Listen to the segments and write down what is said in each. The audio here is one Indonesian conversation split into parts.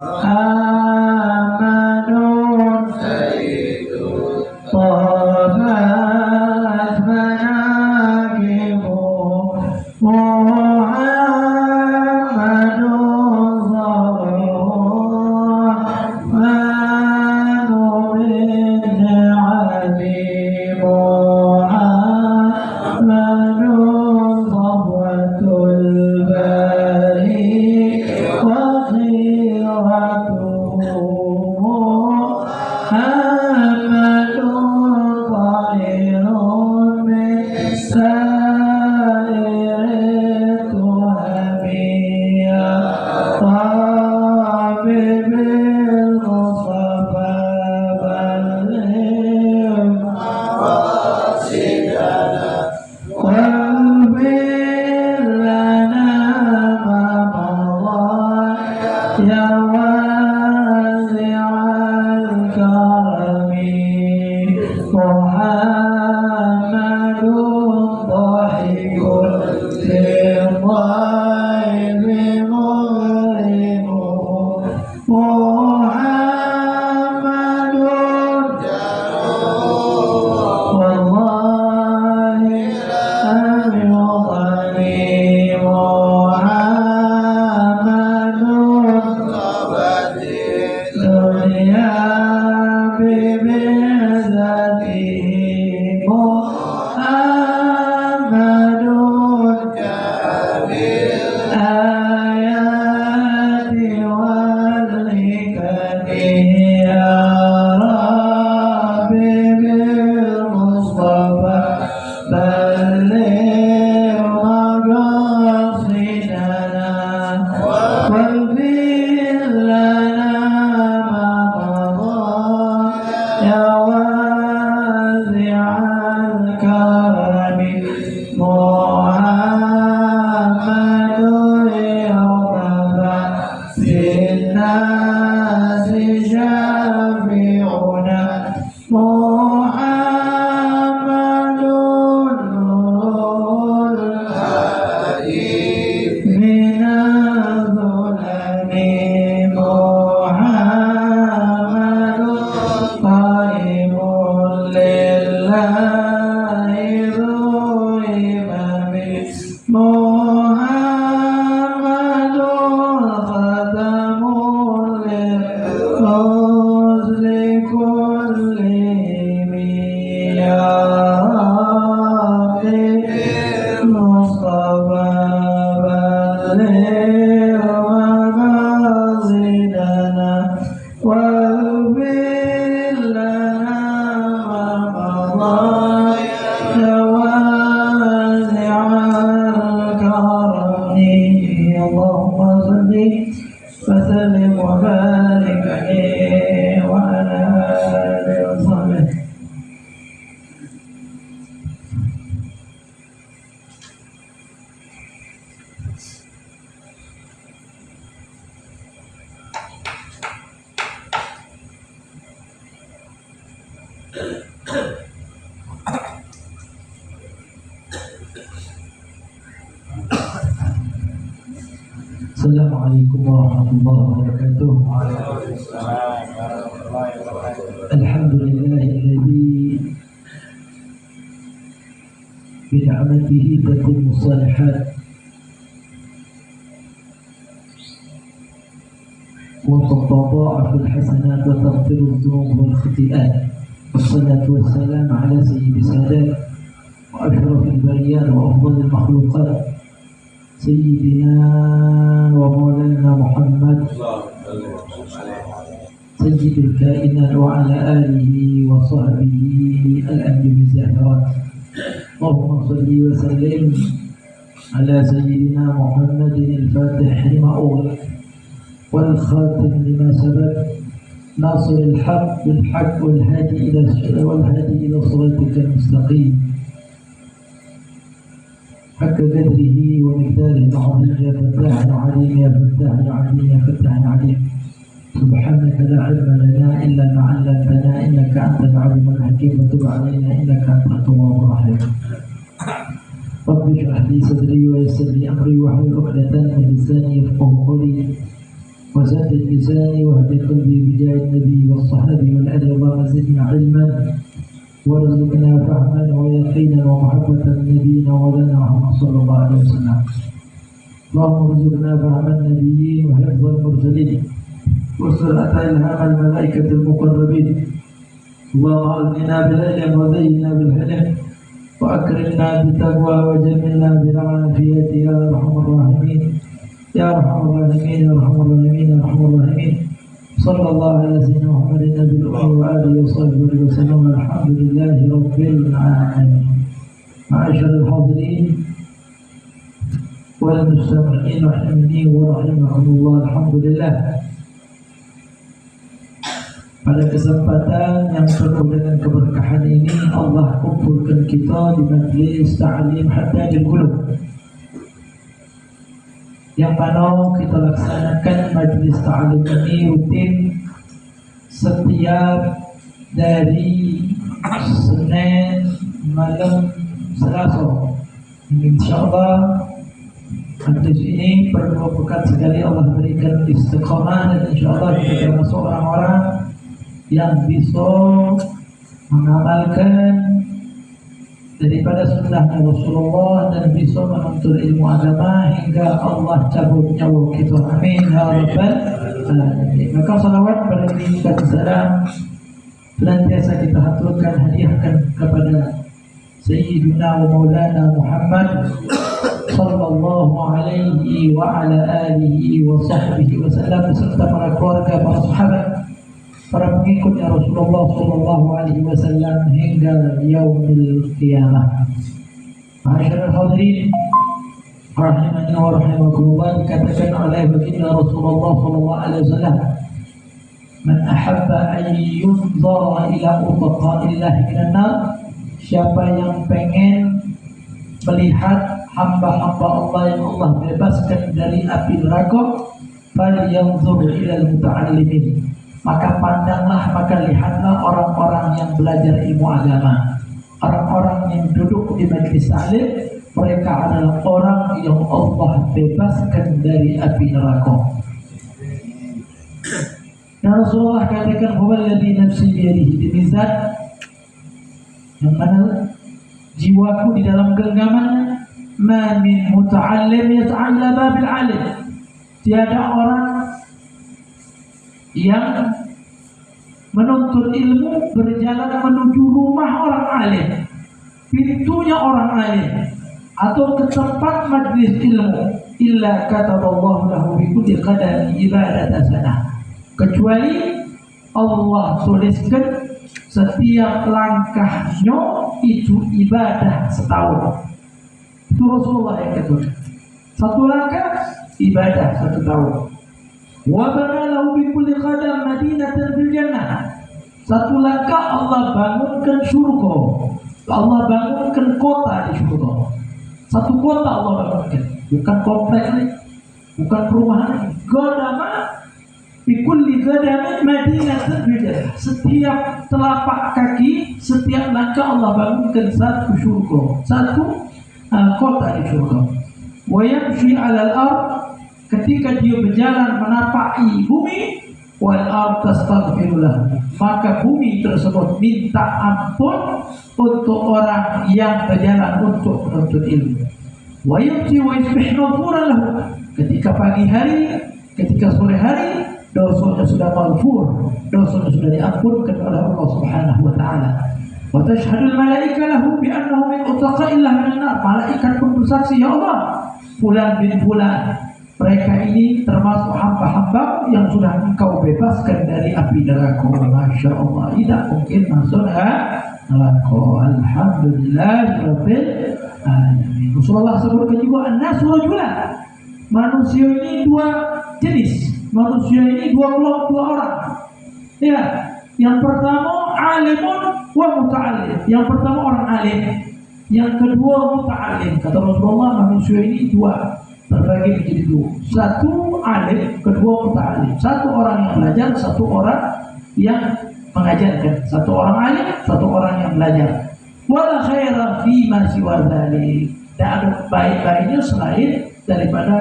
آمن سيد طابت مناكبه محمد الرحمن بالنعم محمد صفوة الباري وخيرته محمد طاهر من سائر التهم يا ربي بالمصطفى بلغ مقاصدنا واغفر لنا ما مضى يا واسع الكرم محمد ضاحك في الضيف مغرم محمد والله لم يضني محمد دنيا بمعزته محمد بالآيات والحكم يا ربي بالمصطفى بلغ مقاصدنا واغفر لنا ما مضى يا واسع الكرم محمد يوم بأس الناس شافعنا محمد نور الهادي من الظلم محمد قائم لله ذو إمام محمد ختم للرسل كلهم يا ربي المصطفى بلغ مقاصدنا واغفر لنا ما مضى يا واسع الكرم اللهم صل وسلم وبارك عليه وعلى آله وصحبه. Assalamualaikum warahmatullahi wabarakatuh. Alhamdulillahilladzi bin'amatihi tatimmu shalihat wa tatadha'afu alhasanat wa taghfiru adh-dhunub wal khati'at. Wassalatu wassalamu ala sayyidi sadat wa ashrafil bariyat wa afdhalil makhluqat سيدنا ومولانا محمد سيد الكائنات وعلى آله وصحبه الأنبياء الزاهرات. اللهم صل وسلم على سيدنا محمد الفاتح لما أغلق والخاتم لما سبق ناصر الحق بالحق والهادي إلى صراطك المستقيم حق قدره ومقداره العظيم. يا فتاح العليم يا فتاح العليم يا فتاح العليم سبحانك لا علم لنا إلا ما علمتنا إنك أنت العليم الحكيم وتب علينا إنك أنت التواب الرحيم. رب اشرح لي صدري ويسر لي أمري واحلل عقدة من لساني يفقهوا قولي. وسدد لساني واهد قلبي بجاه النبي والصحابي والآل. اللهم زدنا علما وارزقنا فهما ويقينا ومحبة نبينا ولنا محمد صلى الله عليه وسلم. اللهم ارزقنا فهم النبيين وحفظ المرسلين وسرعة إلهام الملائكة المقربين. اللهم أغننا بالعلم وزينا بالحلم وأكرمنا بالتقوى وجملنا بالعافية يا أرحم الراحمين يا أرحم الراحمين يا أرحم الراحمين يا أرحم الراحمين. صلى الله على سيدنا محمد النبي الأمي وآله وصحبه وسلم. الحمد لله رب العالمين. معاشر الحاضرين والمستمعين رحمني ورحمكم الله. Alhamdulillah, pada kesempatan yang penuh dengan keberkahan ini Allah kumpulkan kita di majlis ta'lim Haddadil Qulub, yang mana kita laksanakan majlis ta'lim ini rutin setiap dari Senin malam Selasa. InsyaAllah majlis ini per 2 pekan sekali Allah berikan istiqamah, dan insyaAllah kita termasuk orang-orang yang bisa mengamalkan daripada sunnahnya Rasulullah dan bisa menuntut ilmu agama hingga Allah cabut nyawa kita. Amin ya rabbal alamin. Maka salawat pada Nabi dan salam senantiasa kita haturkan, hadiahkan kepada Sayyidina wa Maulana Muhammad sallallahu alaihi wa ala alihi wa sahbihi wa sallam, beserta para keluarga, para sahabat, para pengikutnya Rasulullah sallallahu alaihi wasallam hingga yaumil qiyamah. Ma'asyiral hadirin rahimani wa rahimakumullah, dikatakan oleh baginda Rasulullah sallallahu alaihi wasallam, man ahabba an yunzara ila utaqa'illah minan nar, siapa yang pengen melihat hamba-hamba Allah yang Allah bebaskan dari api neraka, falyanzur ila al-muta'allimin, maka pandanglah, maka lihatlah orang-orang yang belajar ilmu agama, orang-orang yang duduk di majlis ta'lim. Mereka adalah orang yang Allah bebaskan dari api neraka. Dan Rasulullah katakan, huwallazi nafsi biyadihi, demi zat yang mana jiwaku di dalam genggamannya, ma min muta'allim yata'alla babil alim, tiada orang yang menuntut ilmu berjalan menuju rumah orang alim, pintunya orang alim, atau ke tempat majlis ilmu, illa kataballahu lahu bi kulli qadami ibadat hasanah, kecuali Allah tuliskan setiap langkahnya itu ibadah setahun. Itu Rasulullah yang katakan, satu langkah ibadah satu tahun. Wa banalahu bi kulli qadam madinatan fil jannah, satu langkah Allah bangunkan surga, Allah bangunkan kota di surga. Satu kota Allah bangunkan, bukan kompleks, bukan perumahan. Qadama bi kulli qadamin madinatan fil jannah, setiap telapak kaki, setiap langkah Allah bangunkan satu surga, satu kota di surga. Wa yamshi 'alal ard, ketika dia berjalan menapaki bumi, wal ard tastaghfirullah, maka bumi tersebut minta ampun untuk orang yang berjalan untuk menuntut ilmu. Wa yamshi wa yusbih maghfuran lahu, ketika pagi hari, ketika sore hari, dosanya sudah maghfur, dosanya sudah diampunkan oleh Allah Subhanahu wa taala. Wa tashhadul malaika lahu bi annahu min utaqa'illah minan nar, malaikat pun bersaksi, ya Allah, fulan bin fulan, mereka ini termasuk hamba-hamba yang sudah engkau bebaskan dari api neraka. Masya Allah, tidak mungkin masuk neraka. Alhamdulillah rabbil alamin. Rasulullah sebutkan juga an-nasu rajulan, manusia ini dua jenis, manusia ini dua kelompok, dua orang. Ya, yang pertama alimun wa muta'allim, yang pertama orang alim, yang kedua muta'allim. Kata Rasulullah, manusia ini dua, terbagi menjadi dua, satu alim, kedua muta'allim. Satu orang yang belajar, satu orang yang mengajarkan. Satu orang alim, satu orang yang belajar. Wala khaira fi ma siwa dzalik, tidak ada baik-baiknya selain daripada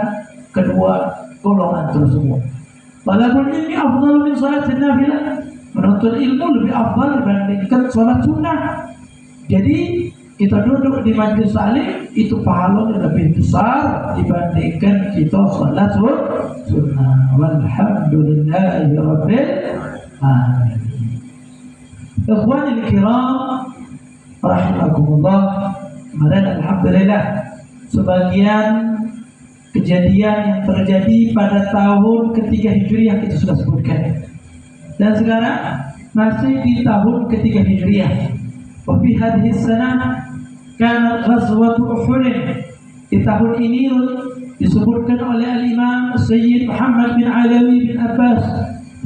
kedua golongan tersebut. Talabul ilmi afdalu min salatin nafilah. Menuntut ilmu lebih afdal dibandingkan sholat sunnah. Jadi kita duduk di majelis salim itu pahalanya lebih besar dibandingkan kita sholat sunnah. Walhamdulillahi rabbil alamin. Ikhwanil kiram rahimakumullah. Kemarin alhamdulillah sebagian kejadian yang terjadi pada tahun ketiga Hijriah kita sudah sebutkan. Dan sekarang masih di tahun ketiga Hijriah. Wa fi hadhihi sanah kana ghazwatu Uhud. Di tahun ini disebutkan oleh Al-Imam Sayyid Muhammad bin Alawi bin Abbas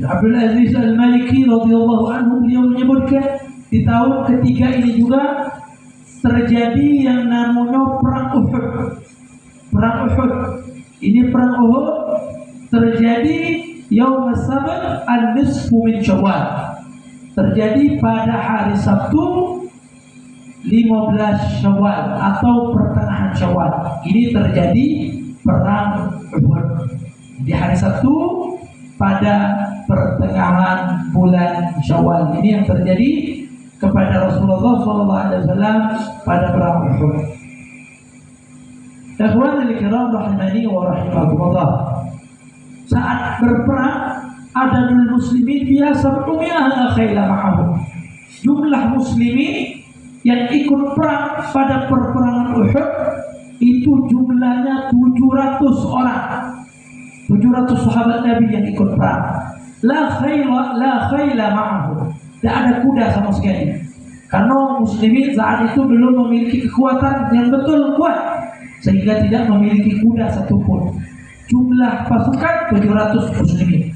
bin Abdul Aziz Al-Maliki radhiyallahu anhu, beliau menyebutkan di tahun ketiga ini juga terjadi yang namanya perang Uhud. Perang Uhud. Ini perang Uhud terjadi Yaum As-Sabt An-Nisfu min Syawal. Terjadi pada hari Sabtu 15 Syawal atau pertengahan Syawal. Ini terjadi perang Uhud di hari Sabtu pada pertengahan bulan Syawal. Ini yang terjadi kepada Rasulullah SAW pada perang Uhud. Ikhwanul kiram rahimani wa rahimakumullah. Saat berperang ada muslimin biasa sab'umiyah khayla ma'ahum. Jumlah muslimin yang ikut perang pada perperangan Uhud itu jumlahnya 700 orang. 700 sahabat Nabi yang ikut perang. La khayla ma'ahum. Tidak ada kuda sama sekali. Karena muslimin saat itu belum memiliki kekuatan yang betul kuat, sehingga tidak memiliki kuda satupun. Jumlah pasukan 700 muslimin.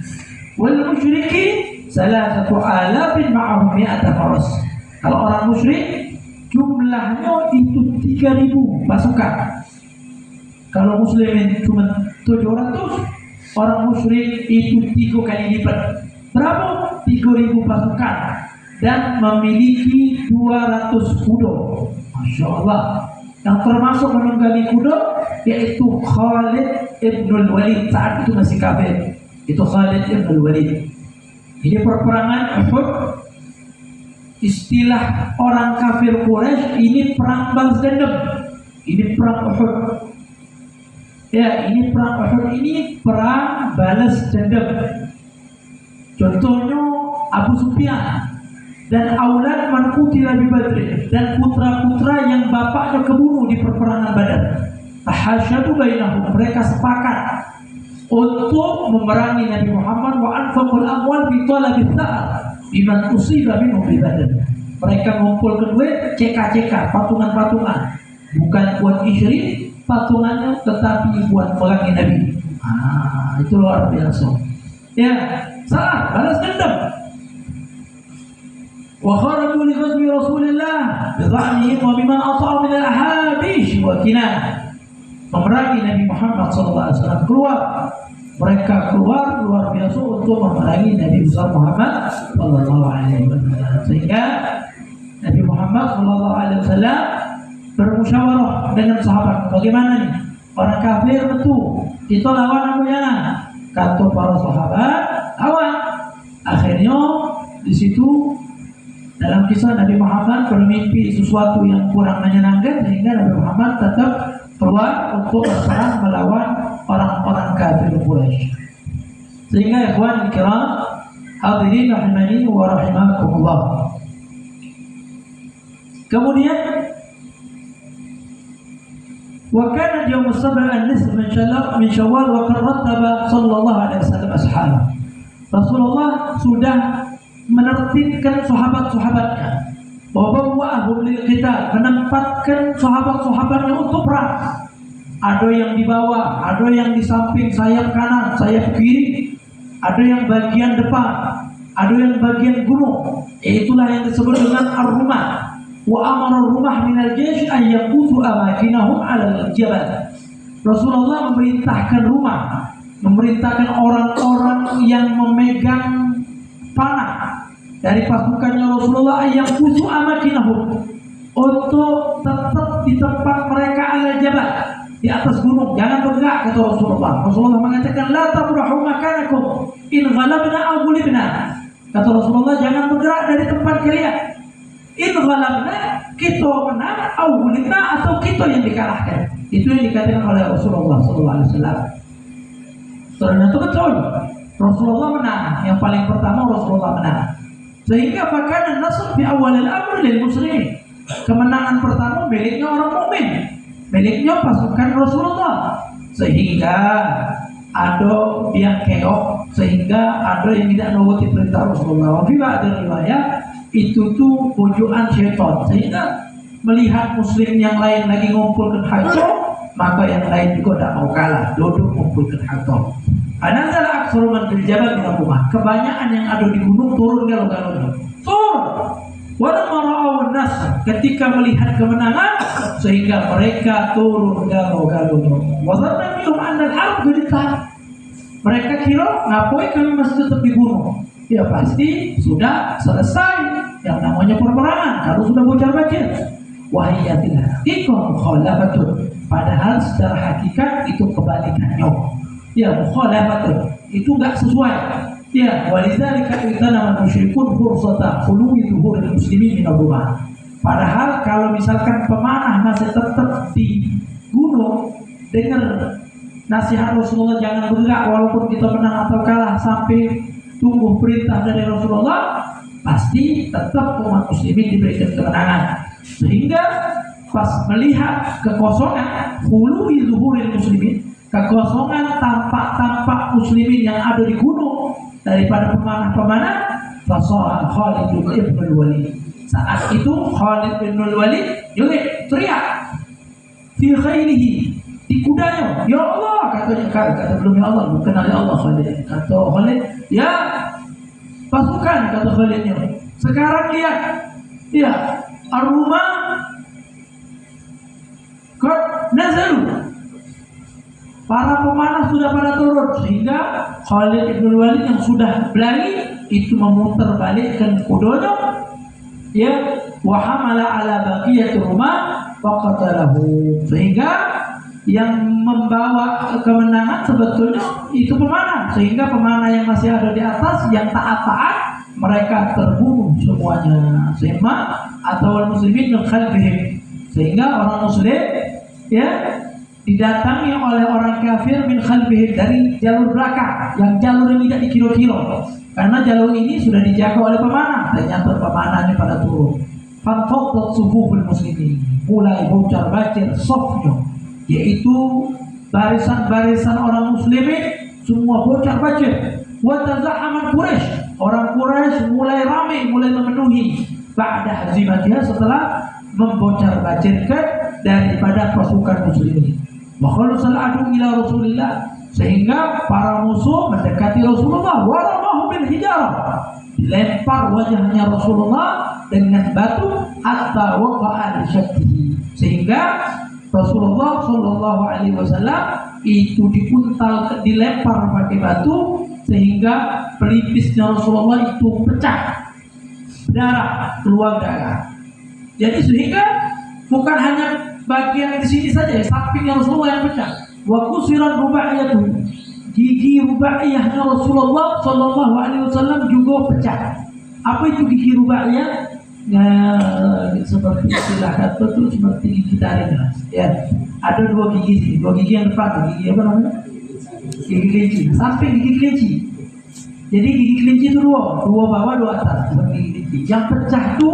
Wal musyrikin 3,000 ma'ahum 100 faras. Kalau orang musyrik jumlahnya itu 3.000 pasukan. Kalau muslimin cuma 700, orang musyrik itu 3 kali lipat. Berapa? 3.000 pasukan dan memiliki 200 kuda. Masya Allah. Yang termasuk menunggangi kuda yaitu Khalid ibn Walid. Saat itu masih kafir. Itu Khalid ibn Walid. Ini perperangan Uhud. Istilah orang kafir Quraisy ini perang balas dendam. Ini perang Uhud. Ya, ini perang Uhud ini perang balas dendam. Contohnya Abu Sufyan dan aulad man qutila bi Badr, dan putra-putra yang bapaknya kebunuh di perperangan Badar. Tahasyadu bainahum, mereka sepakat untuk memerangi Nabi Muhammad wa anfaqul amwal fi talabit thar biman usiba minhum bi Badr. Mereka mengumpulkan duit CK-CK, patungan-patungan, bukan buat isyrik patungannya, tetapi buat memerangi Nabi. Itu luar biasa. Ya, salah, balas dendam. Wa kharaju li ghazwi Rasulillah bi dha'nihim wa biman ata'u min al-ahabish wa Kinanah. Memerangi Nabi Muhammad SAW keluar. Mereka keluar luar biasa untuk memerangi Nabi besar Muhammad SAW. Sehingga Nabi Muhammad SAW bermusyawarah dengan sahabat. Bagaimana nih? Orang kafir betul, kita lawan apa ya? Kata para sahabat, lawan. Akhirnya di situ dalam kisah Nabi Muhammad bermimpi sesuatu yang kurang menyenangkan, sehingga Nabi Muhammad tetap keluar untuk berperang melawan orang-orang kafir Quraisy. Sehingga ikhwan kiram hadirin rahimani wa rahimakumullah. Kemudian wa kana yawm as-sabt an-nisf min Syawal wa qad rattaba sallallahu alaihi wasallam ashabahu. Rasulullah sudah menertibkan sahabat-sahabatnya, wabawwa'ahum lil qital, menempatkan sahabat-sahabatnya untuk perang. Ada yang di bawah, ada yang di samping sayap kanan, sayap kiri, ada yang bagian depan, ada yang bagian gunung. Itulah yang disebut dengan ar-rumah. Wa amara ar-rumah min al-jaysh an yaqutu amakinahum 'ala al-jabal. Rasulullah memerintahkan rumah, memerintahkan orang-orang yang memegang panah dari pasukannya Rasulullah yang kusu amakinahum untuk tetap di tempat mereka ala jabal, di atas gunung, jangan bergerak, kata Rasulullah. Rasulullah mengatakan, la tabrahu makanakum in ghalabna aw gulibna. Kata Rasulullah, jangan bergerak dari tempat kalian. In ghalabna, kita menang, aw gulibna, atau kita yang dikalahkan. Itu yang dikatakan oleh Rasulullah SAW. Ternyata betul, Rasulullah menang. Yang paling pertama Rasulullah menang. Sehingga fakana nasr fi awal al-amr lil muslimin. Kemenangan pertama miliknya orang mukmin, miliknya pasukan Rasulullah. Sehingga ada yang keok, sehingga ada yang tidak menuruti perintah Rasulullah. Bila ada riwayat itu tuh pujukan syaitan, sehingga melihat muslim yang lain lagi ngumpul ke harta, maka yang lain juga tidak mau kalah, duduk ngumpul ke harta. Anazala aksar man fil jabal min rumah. Kebanyakan yang ada di gunung turun galau-galau. Turun. Walamma ra'aw an-nasr, ketika melihat kemenangan, sehingga mereka turun galau-galau. Wa dhanna minhum anna al-harb qad. Mereka kira ngapain kami masih tetap di gunung? Ya pasti sudah selesai yang namanya peperangan kalau sudah bocor-bocor. Wahiyatil haqiqah mukhalafatun. Padahal secara hakikat itu kebalikannya. Ya mukhalafatun, itu enggak sesuai. Ya, walidzalika itana musyrikun fursata khuluwi zuhuril muslimin min ar-rumah. Padahal kalau misalkan pemanah masih tetap di gunung, dengar nasihat Rasulullah jangan bergerak walaupun kita menang atau kalah, sampai tunggu perintah dari Rasulullah, pasti tetap umat muslimin diberikan kemenangan. Sehingga pas melihat kekosongan khuluwi zuhuril muslimin, kekosongan tampak-tampak muslimin yang ada di gunung daripada pemanah-pemanah, fasahah Khalid bin Walid. Saat itu Khalid bin Walid juga teriak fi khairihi, di kudanya, ya Allah, kata belum ya Allah, bukan ya Allah Khalid. Kata Khalid, ya pasukan, kata Khalidnya. Sekarang lihat, ya ar-rumah qad nazalu. Para pemanah sudah pada turun, sehingga Khalid bin Walid yang sudah berlari itu memutar balikkan kudanya, ya, wa hamala ala baqiyatir rumah wa qatalahu. Sehingga yang membawa kemenangan sebetulnya itu pemanah, sehingga pemanah yang masih ada di atas yang taat-taat mereka terbunuh semuanya. Sehingga atau muslimin min khalfihim, sehingga orang muslim ya didatangi oleh orang kafir min khalfihim, dari jalur belakang, yang jalur yang tidak dikira-kira, karena jalur ini sudah dijaga oleh pemanah. Ternyata pemanahnya pada turun. Fanfaddat sufuful muslimin, mulai bocor-bacir safnya, yaitu barisan-barisan orang muslimin semua bocor-bacir. Wa tazahamat Quraisy, orang Quraisy mulai ramai, mulai memenuhi ba'da hazimatiha, setelah membocor-bacirkan daripada pasukan muslimin. Wa khalasal adu ila Rasulillah, sehingga para musuh mendekati Rasulullah. Wa ramahu bil hijarah, dilempar wajahnya Rasulullah dengan batu hatta waqa'a li syakkihi, sehingga Rasulullah sallallahu alaihi wasallam itu dipuntal, dilempar pakai batu, sehingga pelipisnya Rasulullah itu pecah, berdarah, keluar darah. Jadi sehingga bukan hanya bagian di sini saja, sampingnya Rasulullah yang pecah. Wa kusirat rubaiyatu, gigi rubaiyahnya Rasulullah sallallahu alaihi wasallam juga pecah. Apa itu gigi rubaiyah? Nah, seperti istilah kata itu seperti gigi taring, ya. Ada dua gigi, dua gigi yang depan, gigi apa namanya? Gigi kelinci, samping gigi kelinci. Jadi gigi kelinci itu dua bawah, dua atas, seperti gigi kelinci. Yang pecah itu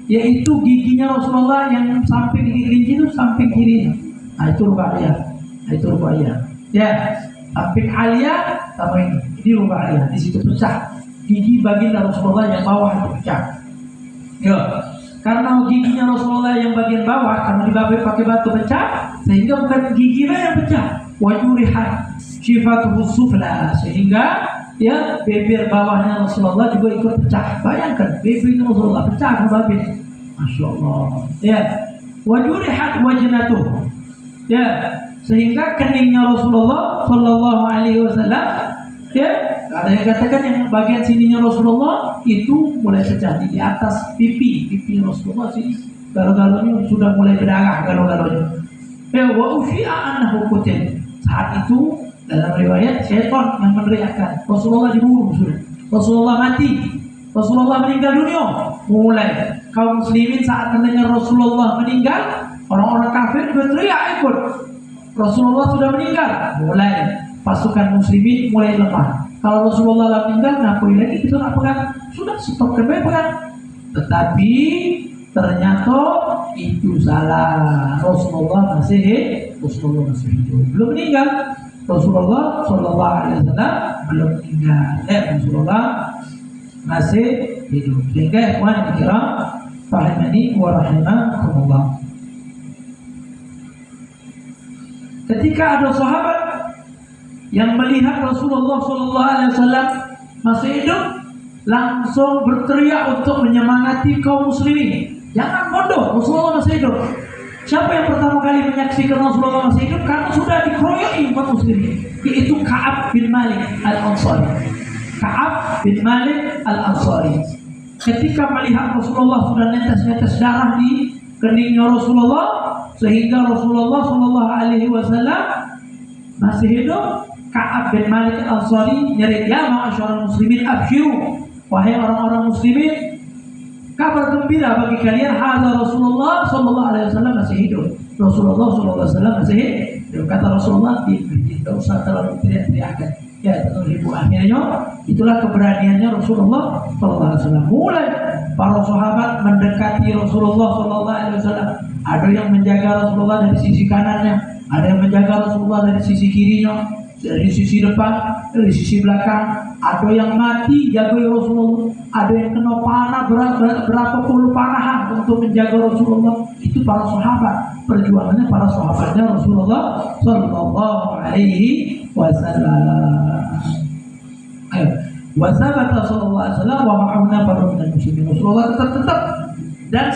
yaitu giginya Rasulullah yang samping gigi kelinci itu samping kiri. Nah itu rubaiyah. Ya, samping alia sama ini rubaiyah. Di situ pecah. Gigi bagian Rasulullah yang bawah itu pecah. Ya, karena giginya Rasulullah yang bagian bawah karena dibabit pakai batu pecah, sehingga bukan giginya yang pecah. Wajurihat syifatuhu sufla, sehingga ya bibir bawahnya Rasulullah juga ikut pecah. Bayangkan bibirnya Rasulullah pecah babit. Masya Allah. Ya, wajurihat wajnatuh, ya, sehingga keningnya Rasulullah sallallahu alaihi wasallam, ya, ada yang katakan yang bagian sininya Rasulullah itu mulai pecah, di atas pipi Rasulullah sini galau-galaunya sudah mulai berdarah, galau-galaunya. Wa usyi'a annahu qutil. Saat itu dalam riwayat syaitan yang meneriakkan Rasulullah dibunuh sudah. Rasulullah mati. Rasulullah meninggal dunia. Mulai kaum muslimin saat mendengar Rasulullah meninggal, orang-orang kafir berteriak ikut. Rasulullah sudah meninggal. Mulai pasukan muslimin mulai lemah. Kalau Rasulullah meninggal, ngapain lagi kita nak pegang? Sudah stop pegang. Tetapi ternyata itu salah. Rasulullah masih hidup. Belum meninggal. Rasulullah Shallallahu Alaihi Wasallam belum meninggal. Rasulullah masih hidup. Sehingga ikhwan yang kiram, rahimani wa rahimakumullah. Ketika ada sahabat yang melihat Rasulullah Shallallahu Alaihi Wasallam masih hidup, langsung berteriak untuk menyemangati kaum muslimin. Jangan bodoh, Rasulullah masih hidup. Siapa yang pertama kali menyaksikan Rasulullah masih hidup? Karena sudah dikeroyoki kaum muslimin, yaitu Ka'ab bin Malik Al-Ansari. Ka'ab bin Malik Al-Ansari. Ketika melihat Rasulullah sudah netes-netes darah di keningnya Rasulullah, sehingga Rasulullah Shallallahu Alaihi Wasallam masih hidup, Ka'ab bin Malik Al-Ansari nyerit, ya ma'asyarul muslimin absyiru, wahai orang-orang muslimin, kabar gembira bagi kalian, hadza Rasulullah Shallallahu Alaihi Wasallam masih hidup. Rasulullah Shallallahu Alaihi Wasallam masih hidup. Kata Rasulullah, tidak usah terlalu teriak-teriakan. Ya, ibu akhirnya itulah keberaniannya Rasulullah Shallallahu Alaihi Wasallam. Mulai para sahabat mendekati Rasulullah Shallallahu Alaihi Wasallam. Ada yang menjaga Rasulullah dari sisi kanannya, ada yang menjaga Rasulullah dari sisi kirinya, dari sisi depan, dari sisi belakang. Ada yang mati jaga Rasulullah, ada yang kena panah berapa puluh panahan untuk menjaga Rasulullah. Itu para sahabat, perjuangannya para sahabatnya Rasulullah Shallallahu Alaihi Wasallam. Ayo, wasabata Shallallahu Alaihi Wasallam wa ma'ahuna baru dan muslimin. Rasulullah tetap dan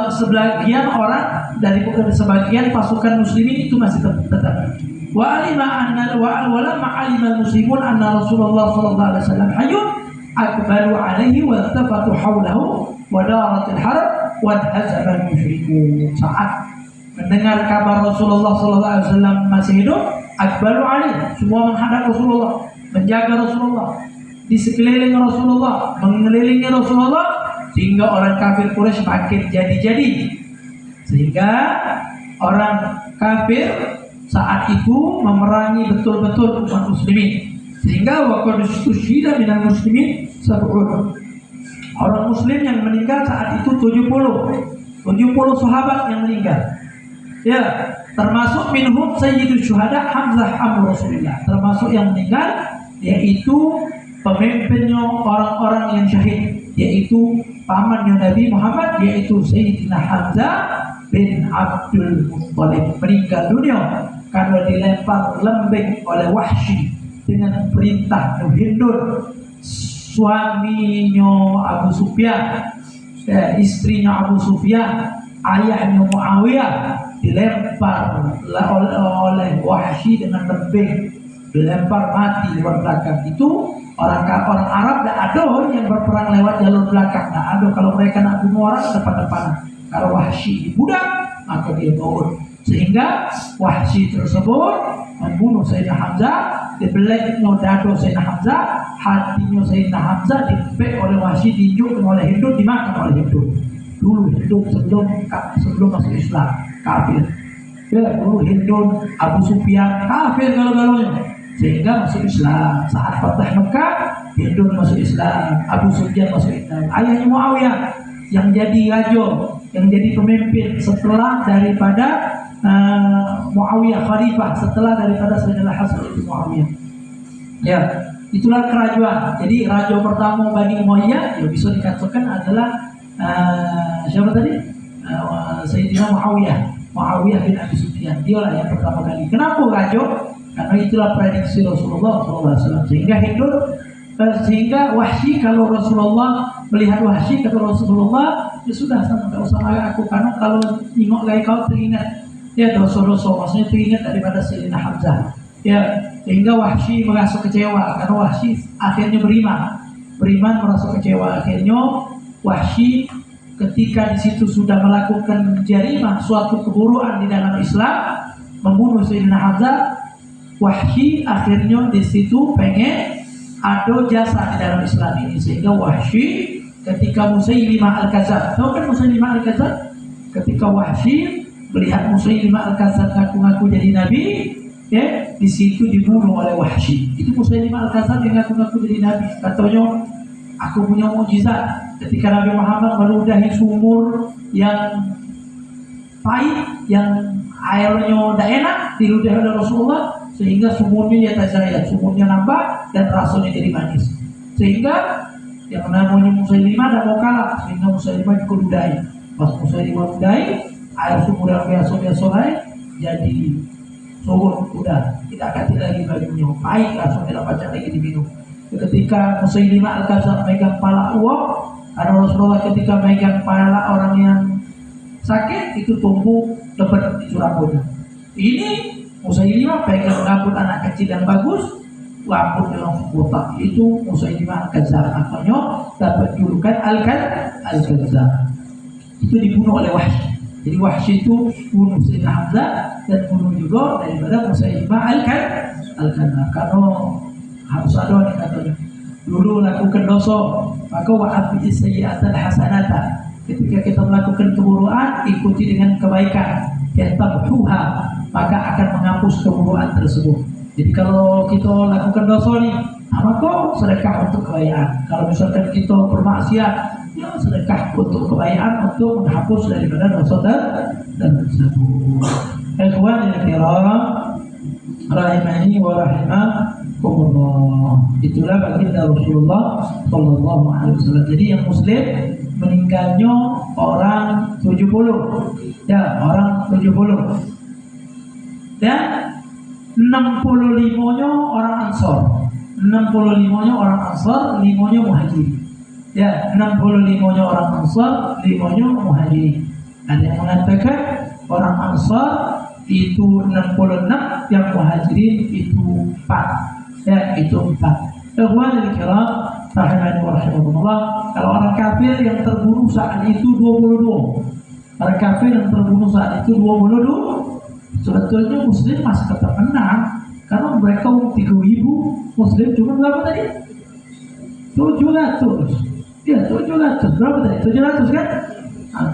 sebagian orang dari sebagian pasukan muslimin itu masih tetap. Wa lamma alima muslimun anna Rasulullah sallallahu alaihi wasallam hayyun akbaru alaihi wa tafatu hawlahu wa daratil harb wa hazaba al-musyrikun. Saat mendengar kabar Rasulullah sallallahu alaihi wasallam masih hidup, akbaru alaihi, semua menghadap Rasulullah, menjaga Rasulullah, di sekeliling Rasulullah, mengelilingi Rasulullah, sehingga orang kafir Quraisy makin jadi-jadi. Sehingga orang kafir saat itu memerangi betul-betul umat muslimin. Sehingga waqad istusyhida minal muslimin sab'un. Orang muslim yang meninggal saat itu 70 sahabat yang meninggal. Ya, termasuk minhum sayyidul syuhada Hamzah Abu Rasulullah. Termasuk yang meninggal yaitu pemimpinnya orang-orang yang syahid, yaitu pamannya Nabi Muhammad, yaitu Sayyidina Hamzah bin Abdul Muttalib, meninggal dunia karena dilempar lembing oleh Wahsy dengan perintah Hindun, suaminya Abu Sufyan, istrinya Abu Sufyan, ayahnya Muawiyah, dilempar oleh Wahsy dengan lembing, dilempar mati lewat belakang. Itu orang Arab tidak ada yang berperang lewat jalur belakang, tidak ada. Kalau mereka nak bunuh orang depan-depan. Kalau Wahsy budak, maka dia turun. Sehingga Wahsy tersebut membunuh Sayyidina Hamzah, dibeleknya dado Sayyidina Hamzah, hatinya Sayyidina Hamzah dibek oleh Wahsy, diinjukkan oleh Hindun, dimakan oleh Hindun. Dulu Hindun sebelum masuk Islam kafir. Ya, dulu Hindun, Abu Sufyan kafir galau-galaunya, sehingga masuk Islam. Saat Fatah Mekah, Hindun masuk Islam, Abu Sufyan masuk Islam. Ayahnya Muawiyah yang jadi raja, yang jadi pemimpin setelah daripada Muawiyah khalifah, setelah daripada Sayyidina Hasan bin Muawiyah. Ya, itulah kerajaan. Jadi raja pertama Bani Umayyah, ya bisa dikatakan adalah siapa tadi? Sayyidina Muawiyah bin Abi Sufyan. Dialah yang pertama kali. Kenapa raja? Karena itulah prediksi Rasulullah SAW. Sehingga Wahsy, kalau Rasulullah melihat Wahsy, kata Rasulullah, ya sudah, tidak usah lagi aku, karena kalau nengok lagi kau teringat ya dosa-dosa, maksudnya teringat daripada Sayyidina Hamzah. Ya, sehingga Wahsy merasa kecewa, karena Wahsy akhirnya beriman merasa kecewa. Akhirnya Wahsy ketika di situ sudah melakukan jarimah suatu keburukan di dalam Islam, membunuh Sayyidina Hamzah, Wahsy akhirnya di situ pengen ado jasa di dalam Islam ini, sehingga Wahsy ketika Musailimah Al-Kadzdzab, tahu kan Musailimah Al-Kadzdzab? Ketika Wahsy melihat Musailimah Al-Kadzdzab ngaku-ngaku jadi nabi, ya, di situ dibunuh oleh Wahsy. Itu Musailimah Al-Kadzdzab yang ngaku-ngaku jadi nabi, katanya aku punya mukjizat. Ketika Nabi Muhammad meludahi sumur yang pahit, yang airnya tidak enak, diludahi oleh Rasulullah, sehingga sumurnya yatajayad, sumurnya nambah dan rasanya jadi manis, sehingga yang namanya Musailimah tidak mau kalah, sehingga Musailimah dikeludahi. Pas Musailimah ludahi, air sumur yang biasa-biasa lain jadi surut, udah tidak ganti lagi bajunya, pahit, langsung tidak baca lagi diminum. Ketika Musailimah Al-Kadzdzab megang pala uap, ada Rasulullah ketika megang pala orang yang sakit itu tumbuh lebat di rambutnya. Ini Musailimah pegang rambut anak kecil yang bagus, rambutnya langsung botak. Itu Musailimah Al-Kadzdzab, makanya dapat julukan Al-Kadzdzab. Itu dibunuh oleh Wahsy. Jadi Wahsy itu bunuh Sayyidina Hamzah dan bunuh juga daripada Musailimah Al-Kadzdzab. Karena harus ada nih katanya, dulu lakukan dosa, maka wa'afi sayyi'atan hasanata. Ketika kita melakukan keburukan, ikuti dengan kebaikan, yatabhuha, maka akan menghapus keburukan tersebut. Jadi kalau kita lakukan dosa nih, maka sedekah untuk kebaikan. Kalau misalkan kita bermaksiat, ya sedekah untuk kebaikan, untuk menghapus daripada dosa dan tersebut. Ikhwan yang kiram, rahimani wa rahimakumullah. Itulah baginda Rasulullah sallallahu alaihi wasallam. Jadi yang muslim meninggalnya orang 70. Ya, orang 70. Dan 65-nya orang Ansor. 65-nya orang Ansor, 5-nya Muhajirin. Ya, 65-nya orang Ansor, 5-nya Muhajirin. Ada yang mengatakan orang Ansor itu 66, yang Muhajirin itu 4. Ya, itu 4. Ikhwanul kiram, rahimani wa rahimakumullah. Kalau orang kafir yang terbunuh saat itu 22. Orang kafir yang terbunuh saat itu 22. Sebetulnya muslim masih tetap menang, karena mereka 3.000, muslim cuma berapa tadi? 700. Ya, 700. Berapa tadi? 700 kan?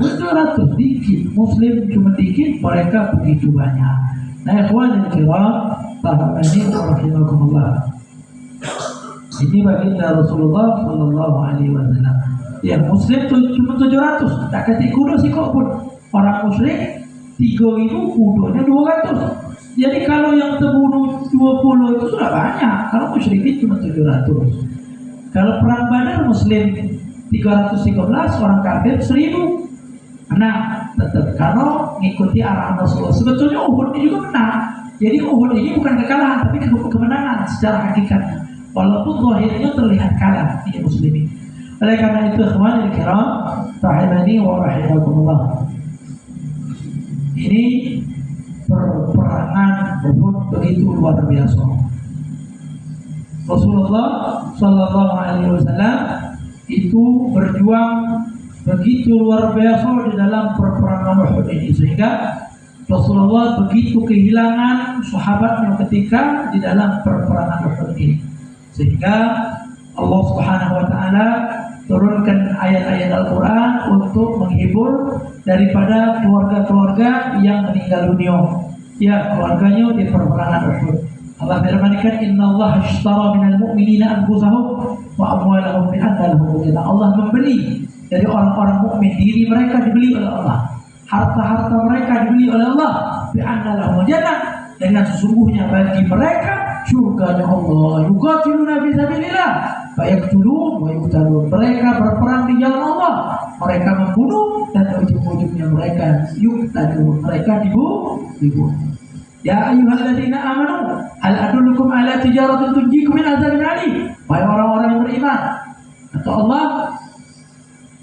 700 dikit. Muslim cuma dikit, mereka begitu banyak. Nah, ikhwan yang kiram, rahimani wa rahimakumullah. Ini baginda Rasulullah sallallahu alaihi wasallam. Ya, muslim cuma 700. Tak kata kudo sih kok pun. Orang musyrik 3.000, kudonya 200. Jadi kalau yang terbunuh 20 itu sudah banyak. Kalau musyrikin cuma 700. Kalau perang Badar muslim 313, orang kafir 1.000. Nah, tetap kalau mengikuti arahan Rasulullah. Sebetulnya Uhud ini juga menang. Jadi Uhud ini bukan kekalahan, tapi kemenangan secara hakikatnya. Walaupun zahirnya terlihat kalah di muslimin. Oleh karena itu, ikhwan al-kiram, rahimani wa rahimakumullah. Ini peperangan Uhud begitu luar biasa. Rasulullah sallallahu alaihi wasallam itu berjuang begitu luar biasa di dalam peperangan Uhud ini, sehingga Rasulullah begitu kehilangan sahabatnya ketika di dalam peperangan Uhud ini, sehingga Allah Subhanahu wa taala turunkan ayat-ayat Al-Quran untuk menghibur daripada keluarga-keluarga yang meninggal dunia. Ya, keluarganya di peperangan Uhud. Allah firmankan, innallaha ashtara minal mu'minina anfusahum wa amwalahum bi anna lahum jannah. Allah membeli dari orang-orang mukmin, diri mereka dibeli oleh Allah, harta-harta mereka dibeli oleh Allah, bi anna lahum jannah, dengan sesungguhnya bagi mereka surganya Allah. Yuqatiluna fi sabilillah fa yaqtulun wa yuqtalun. Mereka berperang di jalan Allah, mereka membunuh dan ujung-ujungnya mereka yuqtalun, mereka dibunuh. Ya ayyuhalladzina amanu hal adullukum ala tijaratin tunjikum min adzabin alim. Wahai orang-orang yang beriman, kata Allah,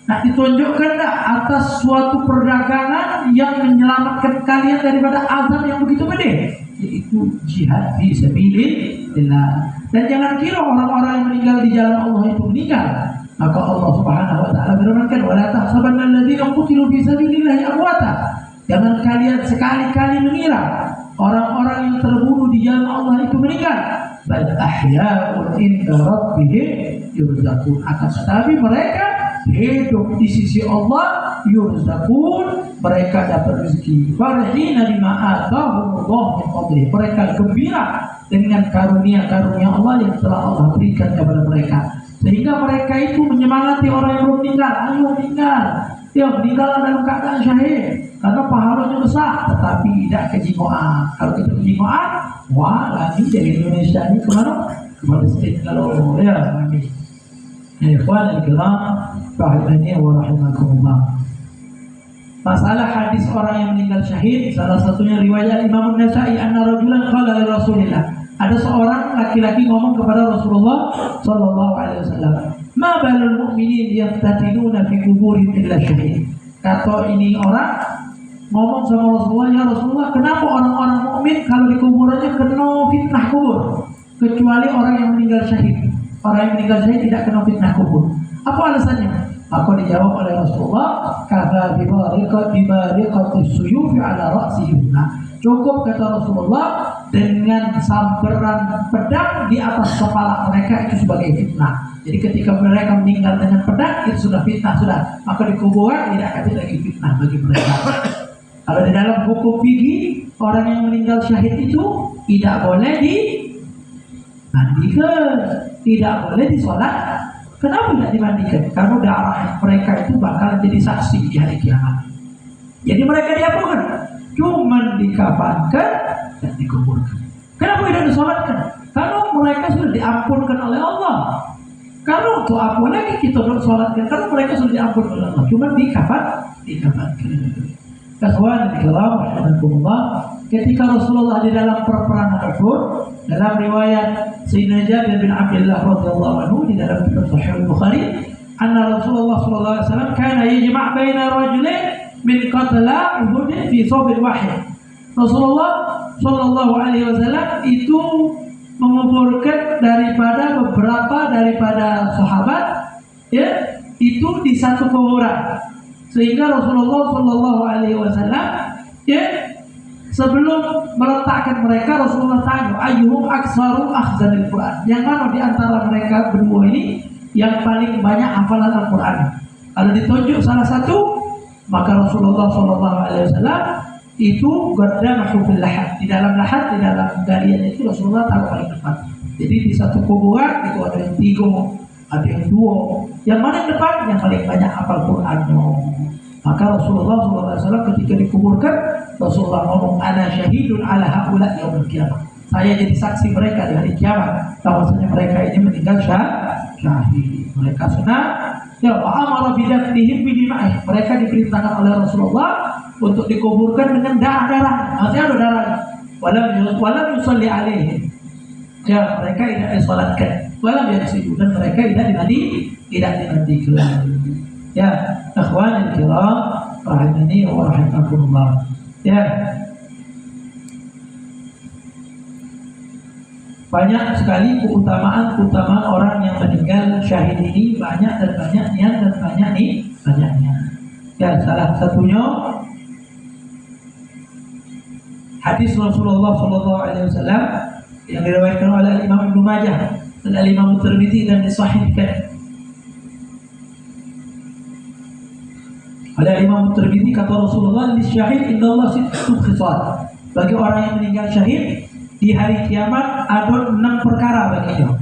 nak ditunjukkan tak atas suatu perdagangan yang menyelamatkan kalian daripada azab yang begitu pedih, yaitu jihad fi sabilillah. Dan jangan kira orang-orang yang meninggal di jalan Allah itu meninggal, Maka Allah Subhanahu wa taala berfirman, "Wala tahsabanna alladziina qutilu fi sabilillahi amwata." Jangan kalian sekali-kali mengira orang-orang yang terbunuh di jalan Allah itu meninggal. Bal ahya'un inda rabbihim yurzaqun. Akan tetapi mereka hidup di sisi Allah, yurzaqun, mereka dapat rezeki. Farihina bima atahumullah min fadlih. Mereka gembira dengan karunia-karunia Allah yang telah Allah berikan kepada mereka. Sehingga mereka itu menyemangati orang yang belum meninggal. Ayo meninggal. Ya meninggal dalam keadaan syahid. Karena pahalanya besar. Tetapi tidak kejiwaan. Kalau kita kejiwaan, wah lagi dari Indonesia ini kemana? Kemana state kalau ya kami. Ikhwan al-kiram, rahimani wa rahimakumullah. Masalah hadis orang yang meninggal syahid, salah satunya riwayat Imam An-Nasa'i, anna rajulan qala li Rasulillah. Ada seorang laki-laki ngomong kepada Rasulullah sallallahu alaihi wasallam, "Ma balul mu'minin yaftatinuna fi quburihim illa syahid." Kata ini orang ngomong sama Rasulullah, "Ya Rasulullah, kenapa orang-orang mukmin kalau di kuburannya kena fitnah kubur, kecuali orang yang meninggal syahid? Orang yang meninggal syahid tidak kena fitnah kubur. Apa alasannya?" Maka dijawab oleh Rasulullah, "Kafa bibariqatis suyufi ala ra'sihi." Cukup kata Rasulullah dengan sambaran pedang di atas kepala mereka itu sebagai fitnah. Jadi ketika mereka meninggal dengan pedang itu sudah fitnah sudah. Maka di kuburan tidak ada lagi fitnah bagi mereka. Kalau di dalam hukum fikih orang yang meninggal syahid itu tidak boleh dimandikan, tidak boleh disolat. Kenapa tidak dimandikan? Karena darah mereka itu bakal jadi saksi di hari kiamat. Jadi mereka diapakan? Cuman dikafankan dan dikuburkan. Kenapa tidak disolatkan? Karena mereka sudah diampunkan oleh Allah. Karena untuk apa lagi kita sholatkan? Karena mereka sudah diampunkan oleh Allah. Cuman dikafankan. Ikhwan al-kiram rahimakumullah, ketika Rasulullah di dalam peperangan Uhud, dalam riwayat Sayyidina Jabir bin Abdullah radhiyallahu anhu di dalam kitab Sahih Bukhari, anna Rasulullah sallallahu alaihi wasallam kana yajma' baina rajulain min qatla Uhud fi sabr wahid. Rasulullah sallallahu alaihi wasallam itu mengumpulkan daripada sahabat ya itu di satu kuburan. Sehingga Rasulullah sallallahu alaihi wasallam ya sebelum meletakkan mereka, Rasulullah tanya, ayyuhum aktsaru akhzanil Quran. Yang mana di antara mereka berdua ini yang paling banyak hafalan Al-Quran? Kalau ditunjuk salah satu, maka Rasulullah sallallahu alaihi wasallam itu qadamahu fil lahad. Di dalam lahad, di dalam galian itu Rasulullah taruh paling depan. Jadi di satu kuburan itu ada yang 3, ada yang 2. Yang mana yang depan? Yang paling banyak hafal Qurannya. Maka Rasulullah SAW ketika dikuburkan, Rasulullah ngomong, "Ana syahidun ala haula yaumil qiyamah." Saya jadi saksi mereka di hari kiamat. Bahwasanya mereka ini meninggal syahid. Mereka sunnah. Ya amara bidafnihim bidima'ih. Mereka diperintahkan oleh Rasulullah untuk dikuburkan dengan darah-darah. Maksudnya ada darah. Walam yusalli alaihi. Ya mereka tidak disolatkan. Walam yasidu, dan mereka tidak dimandikan. Ya, ikhwan al-kiram rahimani wa rahimakumullah. Ya. Banyak sekali keutamaan orang yang meninggal syahid ini, banyak dan banyaknya dan banyaknya. Ya, salah satunya hadis Rasulullah sallallahu alaihi wasallam yang diriwayatkan oleh Imam Ibnu Majah dan Imam Tirmidzi dan disahihkan oleh Imam Tirmidzi. Kata Rasulullah, "Lisyahid indallah sittun khisal." Bagi orang yang meninggal syahid di hari kiamat ada 6 perkara baginya.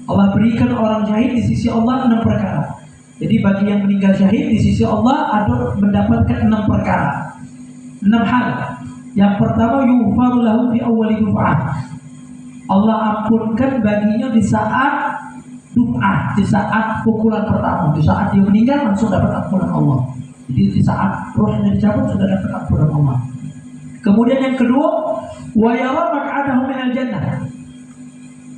Allah berikan orang syahid di sisi Allah 6 perkara. Jadi bagi yang meninggal syahid di sisi Allah ada mendapatkan 6 perkara, 6 hal. Yang pertama, yughfaru lahu fi awwali duf'ah. Allah ampunkan baginya di saat duf'ah, di saat pukulan pertama. Di saat dia meninggal langsung dapat ampunan Allah. Jadi di saat rohnya dicabut sudah dapat ampunan Allah. Kemudian yang kedua, wa yara maq'adahu minal jannah.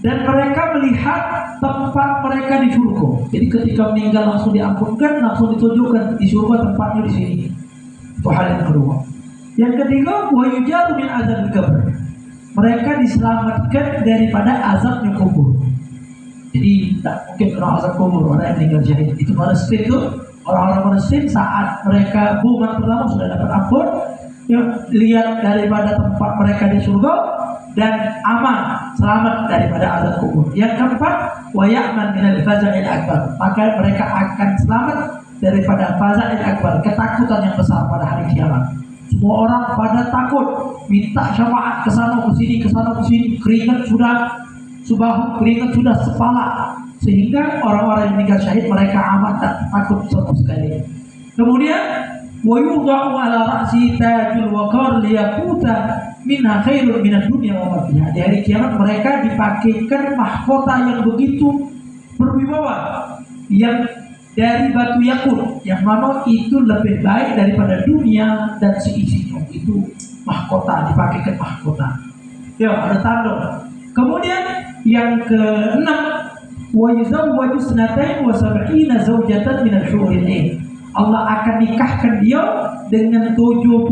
Dan mereka melihat tempat mereka di surga. Jadi ketika meninggal langsung diampunkan, langsung ditunjukkan di surga tempatnya di sini. Itu hal yang kedua. Yang ketiga, wa yujadu min azabil qabr. Mereka diselamatkan daripada azabnya kubur. Jadi tak mungkin orang azab kubur, orang yang meninggal syahid. Itu Palestina itu orang-orang Palestina saat mereka bumat pertama sudah dapat ampun, yang lihat daripada tempat mereka di surga dan aman, selamat daripada azab kubur. Yang keempat, wa ya'man minal faza'il akbar, maka mereka akan selamat daripada faza'il akbar, ketakutan yang besar pada hari kiamat. Semua orang pada takut, minta syafaat ke sana ke sini, keringat sudah subahu, keringat sudah sepala, sehingga orang-orang yang meninggal syahid mereka aman, tak takut sama sekali. Kemudian wa yudha'u ala ra'si tajul waqar liyaquta minha khairun minad dunya wa ma fiha. Di hari kiamat mereka dipakaikan mahkota yang begitu berwibawa, yang dari batu yakut, yang mana itu lebih baik daripada dunia dan seisinya. Itu mahkota, dipakaikan mahkota. Ya, ada tanda. Kemudian yang keenam, wa yuzawwaju sanatain wa sab'ina zawjatan min al-huril 'ain. Allah akan nikahkan dia dengan 72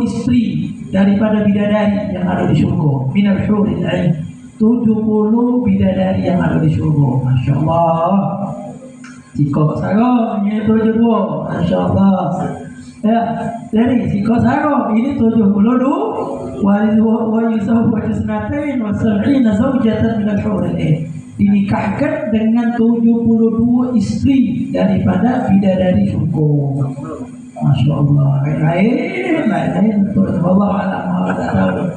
istri daripada bidadari yang ada di surga. Min al-huril 'ain. 70 bidadari yang ada di surga. Masya-Allah. Jika saya ini 72, masya-Allah. Ya, dari jika saya ini 72 wa yuzawwaju sanatain wa sab'ina zawjatan min al-huril 'ain. Dinikahkan dengan 72 istri daripada bidadari surga. Masya Allah. Lain untuk Allah alam Allah alam.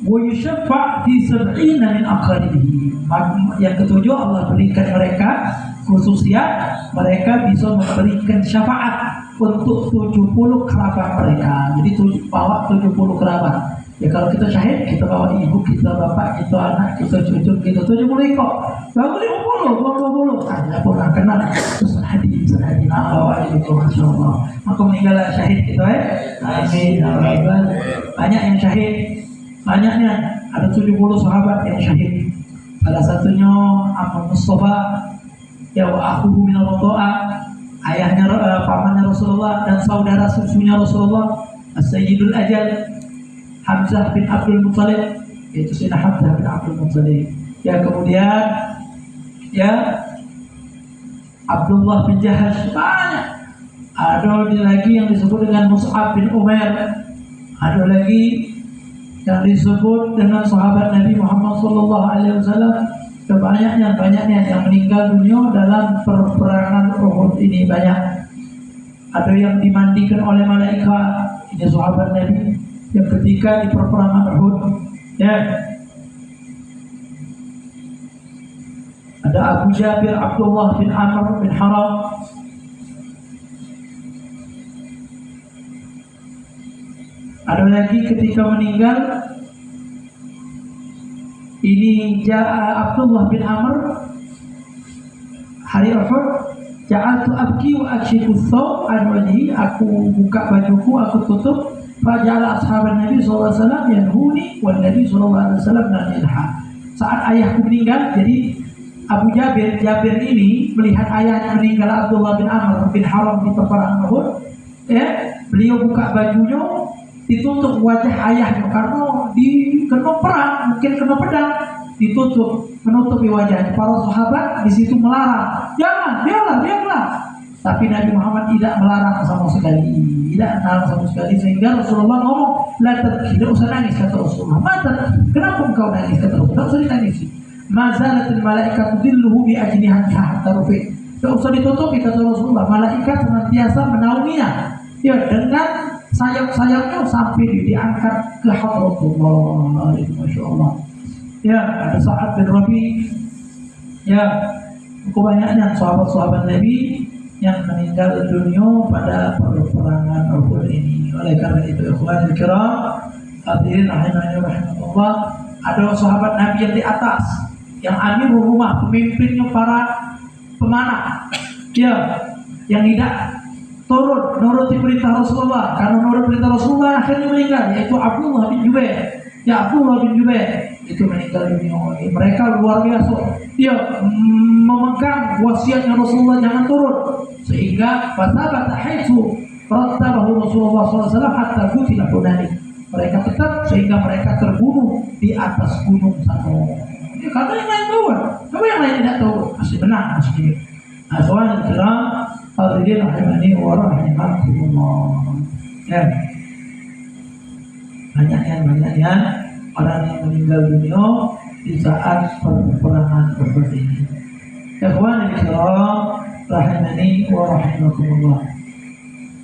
Wa yushaffa' fi sab'ina min aqaribihi. Yang ketujuh, Allah berikan mereka khususnya mereka bisa memberikan syafaat untuk 70 kerabat mereka. Jadi bawa 70 kerabat. Ya kalau kita syahid, kita bawa ibu kita, bapak kita, anak kita, cucu kita, 70 ekor. Baru 50, 20. Ada pun nak kenal. Terus hadis, bawa itu, masya Allah. Maka meninggal syahid kita, amin. Banyak yang syahid. Banyaknya ada 70 sahabat yang syahid. Salah satunya Abu Mustafa, ya wa akhuhu min al-Radu'a, ayahnya pamannya Rasulullah dan saudara susunya Rasulullah, As-Sayyidul Ajal Hamzah bin Abdul Muttalib, yaitu Sayyidina Hamzah bin Abdul Muttalib. Ya, kemudian ya Abdullah bin Jahash, banyak. Ada lagi yang disebut dengan Mus'ab bin Umair. Ada lagi yang disebut dengan sahabat Nabi Muhammad SAW. Banyaknya yang meninggal dunia dalam peperangan Uhud ini banyak. Ada yang dimandikan oleh malaikat, ini sahabat Nabi yang ketika di peperangan Uhud. Ya, ada Abu Jabir Abdullah bin Amr bin Haram. Ada lagi ketika meninggal ini Abdullah bin Amr hari Uhud, ja'altu abki wa akshifu thawb an wajhi, aku buka bajuku, aku tutup. Faja'ala ashaban Nabi sallallahu alaihi wasallam yanhuni wan Nabi sallallahu alaihi wasallam la yalha. Saat ayahku meninggal, jadi Abu Jabir ini melihat ayahnya meninggal, Abdullah bin Amr bin Haram di peperangan Uhud. Ya, beliau buka bajunya, ditutup wajah ayahnya karena kena perang, mungkin kena pedang, ditutup, menutupi wajahnya. Para sahabat di situ melarang, jangan, biarlah. Tapi Nabi Muhammad tidak melarang sama sekali, sehingga Rasulullah ngomong, tidak usah nangis, kata Rasulullah. Kenapa engkau nangis, kata Rasulullah? Tidak usah ditangisi. Mazalatul malaikat tudilluhu bi ajnihatiha hatta rufi. Tidak usah ditutupi, kata Rasulullah. Malaikat senantiasa menaunginya, ya, dengan sayap-sayapnya sampai diangkat ke hadratullah. Masya Allah. Ya, ada Sa'ad bin Rabi. Ya, kebanyakan sahabat-sahabat Nabi yang meninggal dunia pada peperangan Uhud ini. Oleh karena itu, ikhwanul kiram, hadirin rahimahullah, ada sahabat Nabi yang di atas, yang amirul rumah, pemimpinnya para pemanah, ya, yang tidak turun nuruti perintah Rasulullah. Karena menurut perintah Rasulullah akhirnya meninggal, yaitu Abdullah bin Jubair. Ya, Abdullah bin Jubair itu meninggal dunia. Mereka luar biasa, dia memegang wasiatnya Rasulullah jangan turun, sehingga fathabata haitsu rattabahu Rasulullah SAW hatta qutila hunalik. mereka tetap sehingga mereka terbunuh di atas gunung sana. Ya, karena yang lain tahu, tapi yang lain tidak tahu, masih benar masih. Aswan kiram, hadirin rahimani wa rahimakumullah. Ya. Banyaknya orang yang meninggal dunia di saat peperangan Uhud ini. Ikhwan kiram rahimani wa rahimakumullah.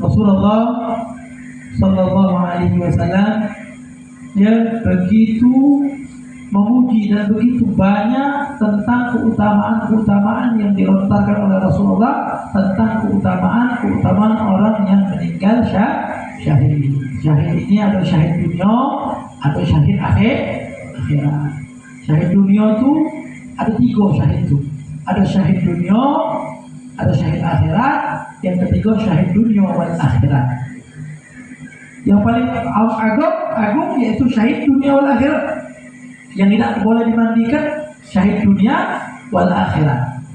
Rasulullah sallallahu alaihi wasallam ya begitu memuji dan begitu banyak tentang keutamaan yang dilontarkan oleh Rasulullah tentang keutamaan orang yang meninggal syahid. Syahid ini ada syahid dunia, ada syahid akhirat. Syahid dunia itu ada 3 syahid itu. Ada syahid dunia, ada syahid akhirat, yang ketiga syahid dunia wal akhirat. Yang paling agung yaitu syahid dunia wal akhirat. Yang tidak boleh dimandikan syahid dunia wal akhirat.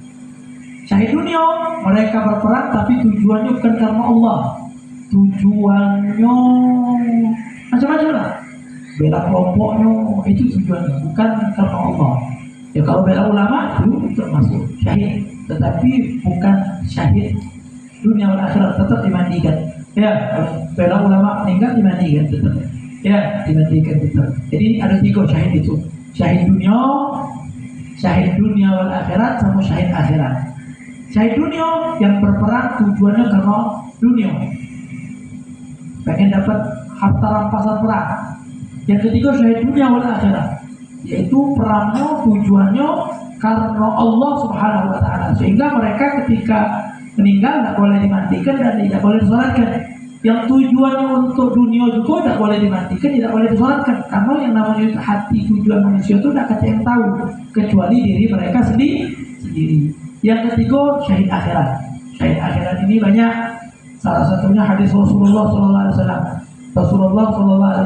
Syahid dunia mereka berperang tapi tujuannya bukan karena Allah. Tujuannya macam-macam lah. Bela kelompoknya itu tujuannya bukan karena Allah. Ya kalau bela ulama itu termasuk syahid, tetapi bukan syahid dunia wal akhirat, tetap dimandikan. Ya, kalau bela ulama meninggal dimandikan tetap. Ya, dimandikan tetap. Jadi ada 3 syahid itu. Syahid dunia wal akhirat sama syahid akhirat. Syahid dunia yang berperang tujuannya karena dunia, pengen dapat harta rampasan perang. Yang ketiga syahid dunia wal akhirat, yaitu perangnya tujuannya karena Allah Subhanahu wa taala, sehingga mereka ketika meninggal tidak boleh dimandikan dan tidak boleh disolatkan. Yang tujuannya untuk dunia juga tidak boleh dimandikan, tidak boleh disolatkan, karena yang namanya hati tujuan manusia itu tidak ada yang tahu kecuali diri mereka sendiri. Yang ketiga syahid akhirat. Syahid akhirat ini banyak. Salah satunya hadis Rasulullah SAW. Rasulullah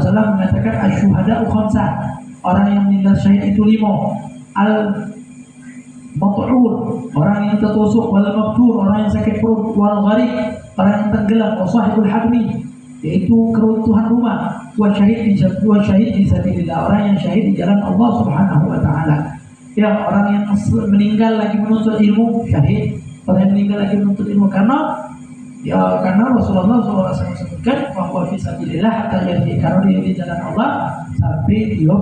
SAW mengatakan asyuhada'u khamsah. Orang yang meninggal syahid itu 5. Al-mat'ud, orang yang tertusuk, wal mabtur, orang yang sakit perut, wal gharib, orang yang tenggelam, wa sahibul habri, yaitu keruntuhan rumah, wa syahid fi sabilillah, orang yang syahid di jalan Allah Subhanahu wa taala. Ya, orang yang meninggal lagi menuntut ilmu syahid, orang yang meninggal lagi menuntut ilmu karena Rasulullah SAW sebutkan bahwa fisabilillah hatta yarji, karena dia di jalan Allah sampai dia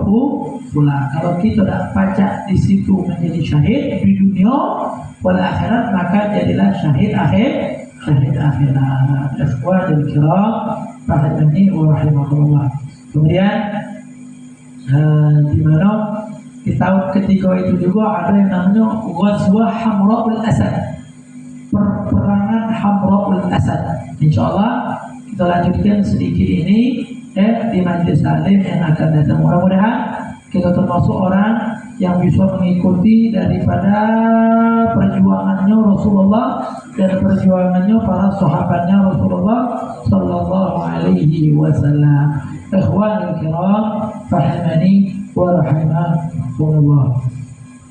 pulang. Kalau kita tidak pacak di situ menjadi syahid di dunia wal akhirat, maka jadilah syahid akhirat. Ikhwan kiram rahimani wa rahimakumullah. Kemudian di mana di tahun ketiga itu juga ada yang namanya Ghazwah Hamra'ul Asad, perperangan Hamra'ul Asad. Insyaallah kita lanjutkan sedikit ini di majelis taklim yang akan datang. Mudah-mudahan kita termasuk orang yang bisa mengikuti daripada perjuangannya Rasulullah dan perjuangannya para sahabatnya Rasulullah sallallahu alaihi wasallam. Ikhwanul kiram rahimani wa rahimakumullah.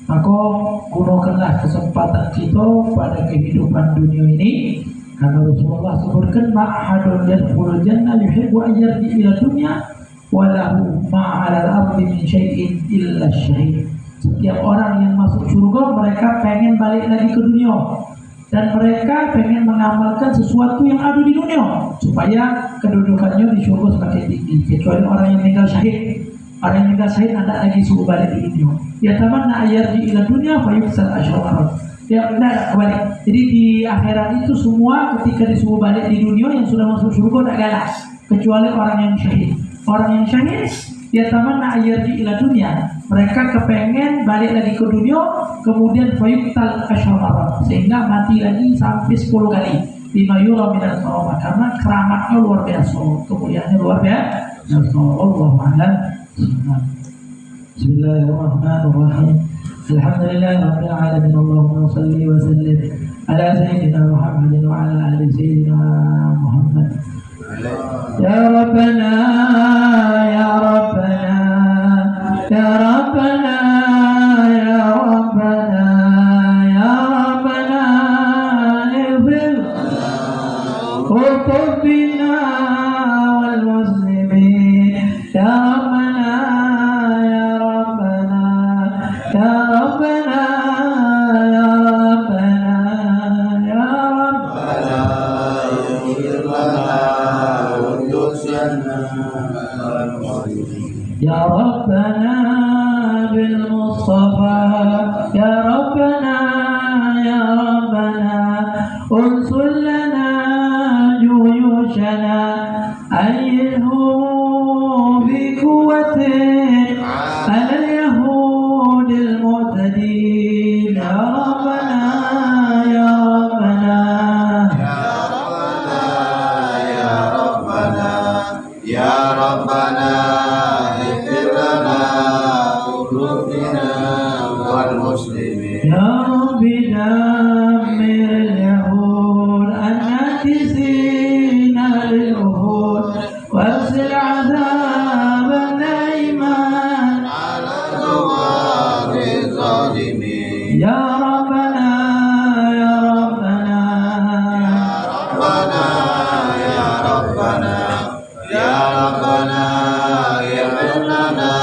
Maka gunakanlah kesempatan kita pada kehidupan dunia ini, karena Rasulullah sebutkan ma'hadun yadkhulul jannah yuhibbu an yarji ila dunya wa lahu ma'ala al-ardi min syai'in illa syahid. Setiap orang yang masuk surga mereka pengen balik lagi ke dunia, dan mereka pengen mengamalkan sesuatu yang ada di dunia supaya kedudukannya di surga semakin tinggi, kecuali orang yang meninggal syahid. Orang yang meninggal syahid ada lagi suruh balik di dunia. Ya tamanna ayarji ila dunya fa yuksal asyara. Ya benar kembali. Jadi di akhirat itu semua ketika disuruh balik di dunia yang sudah masuk surga tidak galak, kecuali orang yang syahid. Orang yang syahid ya tamanna ayarji ila dunya, mereka kepengen balik lagi ke dunia, kemudian fa yuksal asyara, sehingga mati lagi sampai 10 kali. Lima yura minal karomah, karena keramatnya luar biasa, kemuliaannya luar biasa. Allahu a'lam. Bismillahirrahmanirrahim. Alhamdulillahi rabbil alamin. Allahumma shalli wa sallim ala sayyidina Muhammadin wa ala ali sayyidina Muhammad. Ya Rabbana ya Rabbana ya Rabbana ya Rabbana ya Rabbana ighfir wa tubna wal muslimin يا ربنا يا ربنا يا ربنا اغفر لنا وارزقنا يا ربنا بالمصطفى يا ربنا يا ربنا انصر لنا جيوشنا أيدهم بقوة على اليهود المعتدين يا ربنا يا ربنا يا ربنا يا ربنا اغفر لنا ذنوبنا والمسلمين يا رب دمر اليهود الناكسين للعهود وارسل عذابا دائما على الظلام الظالمين يا ربنا يا ربنا يا ربنا يا ربنا اغفر لنا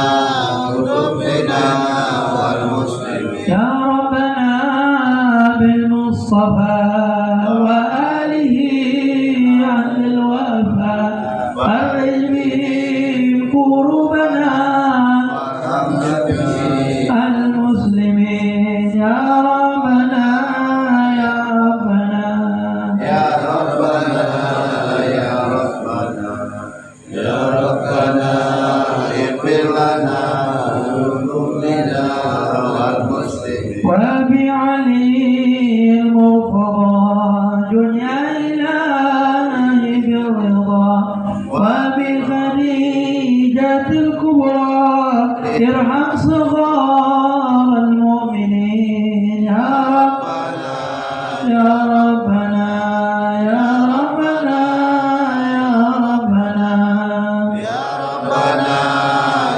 ذنوبنا والمسلمين يا ربنا بالمصطفى وآله عن الوفاء فرج بهم كروبنا المسلمين يا ربنا يا ربنا يا ربنا يا ربنا يا ربنا اغفر لنا ذنوبنا والمسلمين وبعلي المرتضى دنيا إلهي بالرضا وبخديجة الكبرى ارحم صغار المؤمنين يا ربنا يا ربنا يا ربنا يا ربنا يا ربنا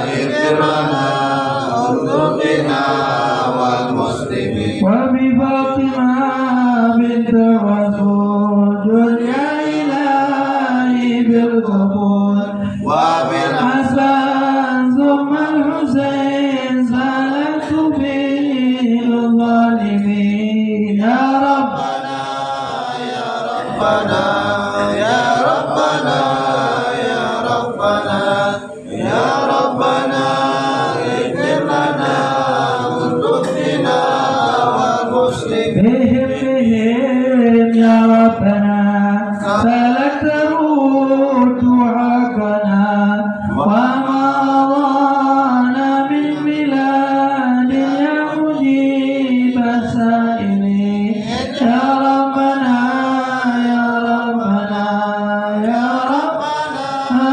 اغفر لنا ذنوبنا والمسلمين وبفاطمة بنت الرسول دنيا إلهي بالقبول وبالحسن ثم الحسين سالت في الظالمين يا ربنا يا ربنا يا ربنا يا ربنا يا ربنا اغفر لنا ذنوبنا والمسلمين بهم يا ربنا فلك ترد حقنا وما ضانا من بلاد يا مجيب السائلين يا ربنا يا ربنا يا ربنا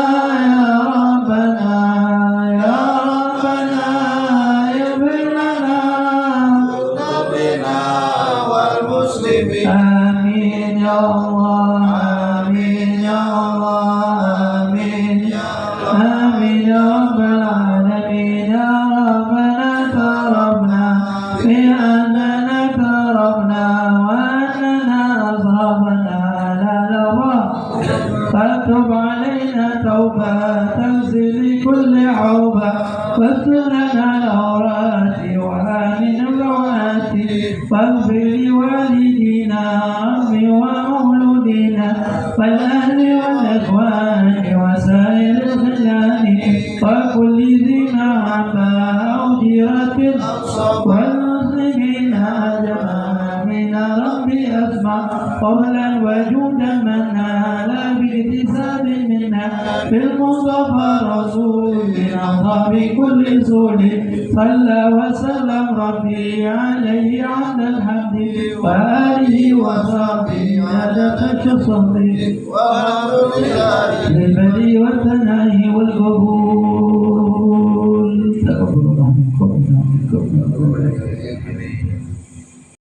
يا ربنا يا ربنا اغفر لنا ذنوبنا والمسلمين آمين يا الله آمين يا الله آمين آمين يا رب العالمين يا ربنا تربنا بأننا تربنا وأننا أصابنا لا نرى فاكتب علينا توبة تغسل كل عوبة واستر لنا العورات وآمن الروعات واغفر لوالدينا عمي ومولودينا والأهل والإخوان وسائر الخلان وكل ذي محبة أو جيرة والمسلمين أجمعين ربي أسمع قولا وجودا منا لا باكتساب منا بالمصطفى رسولنا صاحب كل سول صلى وسلم ربي عليه على الحمد وآله وصحبه على تشصصه والحمد لله للبدي والثناء والقبول تقبل الله منكم